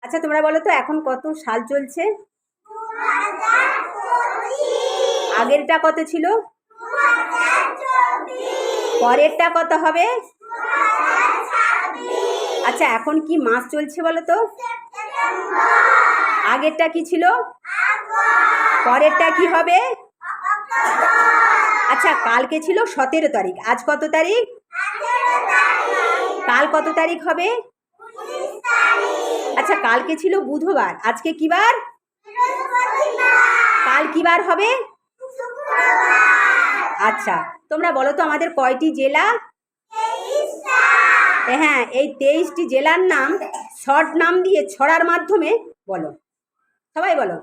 আচ্ছা তোমরা বলো তো এখন কত সাল চলছে? আগেরটা কত ছিল? পরেরটা কত হবে? আচ্ছা এখন কি মাস চলছে বলো তো? আগেরটা কি ছিল? পরেরটা কি হবে? আচ্ছা কালকে ছিল 17 তারিখ, আজ কত তারিখ? কাল কত তারিখ হবে? আচ্ছা কালকে ছিল বুধবার, আজকে কি বার? কাল কি বার হবে? আচ্ছা তোমরা বলো তো আমাদের কয়টি জেলা? হ্যাঁ, এই 23টি জেলার নাম শর্ট নাম দিয়ে ছড়ার মাধ্যমে বলো, সবাই বলো।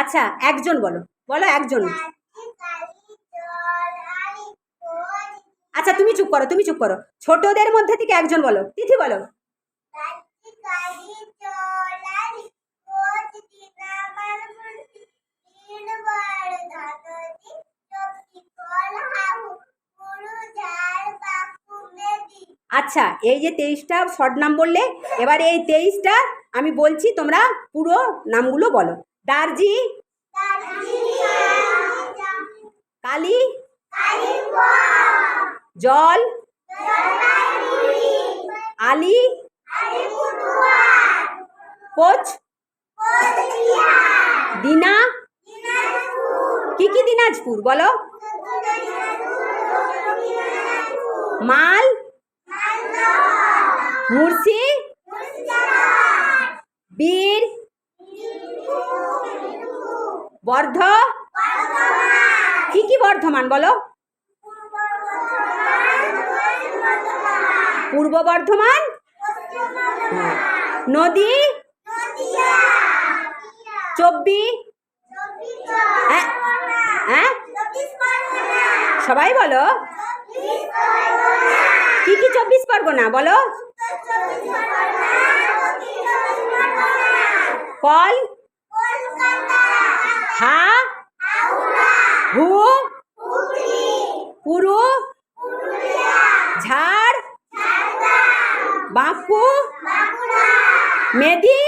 আচ্ছা একজন বলো, বলো একজন। আচ্ছা তুমি চুপ করো, তুমি চুপ করো। ছোটদের মধ্যে থেকে একজন বলো, তিথি বলো। আচ্ছা এই যে 23টা শর্ট নাম বললে, এবার এই 23টা আমি বলছি, তোমরা পুরো নামগুলো বলো। দার্জি, কালী, জল, আলি, কোচ, দিনা, কি কি দিনাজপুর বলো? মাল, মুর্শি, বীর, বর্ধ, কি কি বর্ধমান বলো? পূর্ব বর্ধমান, নদী, 24, হ্যাঁ হ্যাঁ সবাই বলো। কি কি 24 পরগনা বলো? কল, হা, হু, পুরু, ঝাড়, বাঁকু, মেদি,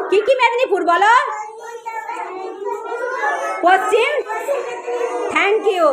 কি কি মেদিনীপুর বলো? পশ্চিম, থ্যাংক ইউ।